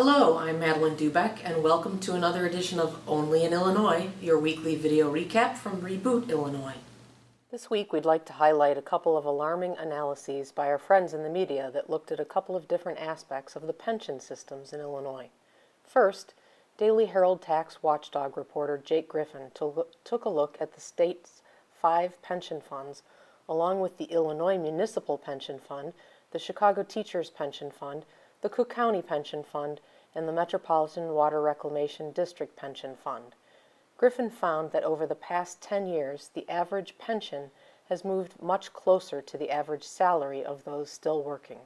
Hello, I'm Madeleine Doubek, and welcome to another edition of Only in Illinois, your weekly video recap from Reboot Illinois. This week we'd like to highlight a couple of alarming analyses by our friends in the media that looked at a couple of different aspects of the pension systems in Illinois. First, Daily Herald tax watchdog reporter Jake Griffin took a look at the state's 5 pension funds, along with the Illinois Municipal Pension Fund, the Chicago Teachers Pension Fund, the Cook County Pension Fund, and the Metropolitan Water Reclamation District Pension Fund. Griffin found that over the past 10 years, the average pension has moved much closer to the average salary of those still working.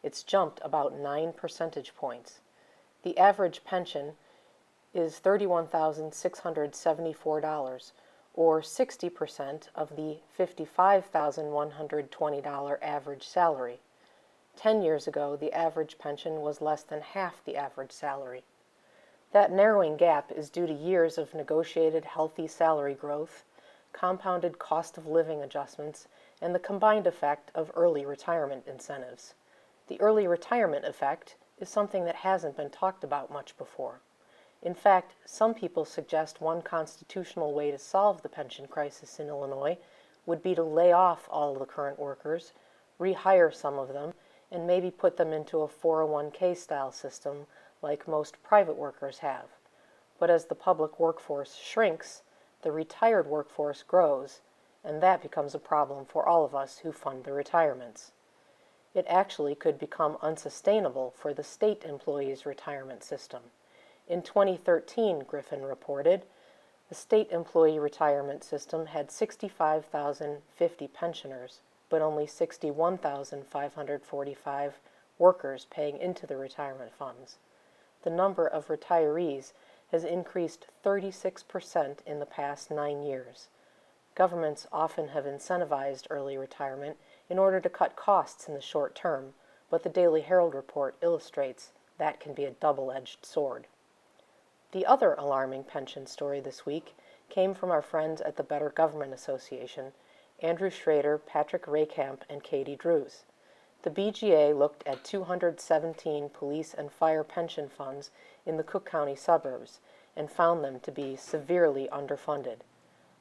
It's jumped about 9 percentage points. The average pension is $31,674, or 60% of the $55,120 average salary. 10 years ago, the average pension was less than half the average salary. That narrowing gap is due to years of negotiated healthy salary growth, compounded cost of living adjustments, and the combined effect of early retirement incentives. The early retirement effect is something that hasn't been talked about much before. In fact, some people suggest one constitutional way to solve the pension crisis in Illinois would be to lay off all of the current workers, rehire some of them, and maybe put them into a 401k style system like most private workers have. But as the public workforce shrinks, the retired workforce grows, and that becomes a problem for all of us who fund the retirements. It actually could become unsustainable for the state employees' retirement system. In 2013, Griffin reported, the state employee retirement system had 65,050 pensioners, but only 61,545 workers paying into the retirement funds. The number of retirees has increased 36% in the past 9 years. Governments often have incentivized early retirement in order to cut costs in the short term, but the Daily Herald report illustrates that can be a double-edged sword. The other alarming pension story this week came from our friends at the Better Government Association, Andrew Schrader, Patrick Raykamp, and Katie Drews. The BGA looked at 217 police and fire pension funds in the Cook County suburbs and found them to be severely underfunded.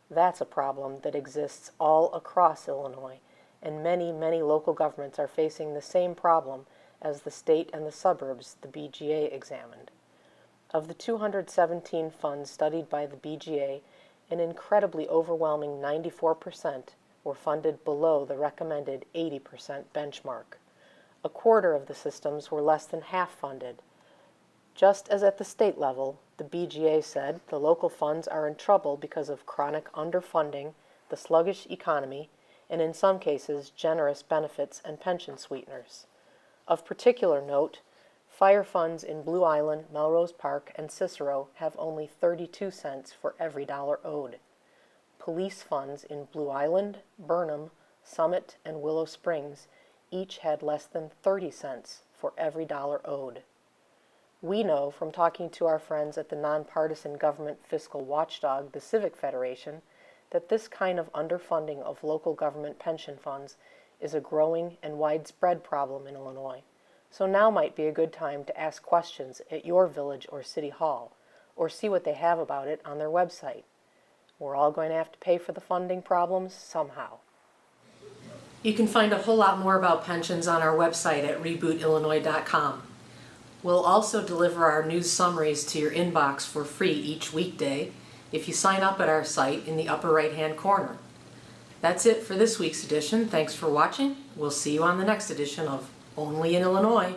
That's a problem that exists all across Illinois, and many local governments are facing the same problem as the state and the suburbs the BGA examined. Of the 217 funds studied by the BGA, an incredibly overwhelming 94% were funded below the recommended 80% benchmark. A quarter of the systems were less than half funded. Just as at the state level, the BGA said the local funds are in trouble because of chronic underfunding, the sluggish economy, and in some cases, generous benefits and pension sweeteners. Of particular note, fire funds in Blue Island, Melrose Park, and Cicero have only 32 cents for every dollar owed. Police funds in Blue Island, Burnham, Summit, and Willow Springs each had less than 30 cents for every dollar owed. We know from talking to our friends at the nonpartisan government fiscal watchdog, the Civic Federation, that this kind of underfunding of local government pension funds is a growing and widespread problem in Illinois. So now might be a good time to ask questions at your village or city hall, or see what they have about it on their website. We're all going to have to pay for the funding problems somehow. You can find a whole lot more about pensions on our website at rebootillinois.com. We'll also deliver our news summaries to your inbox for free each weekday if you sign up at our site in the upper right-hand corner. That's it for this week's edition. Thanks for watching. We'll see you on the next edition of Only in Illinois.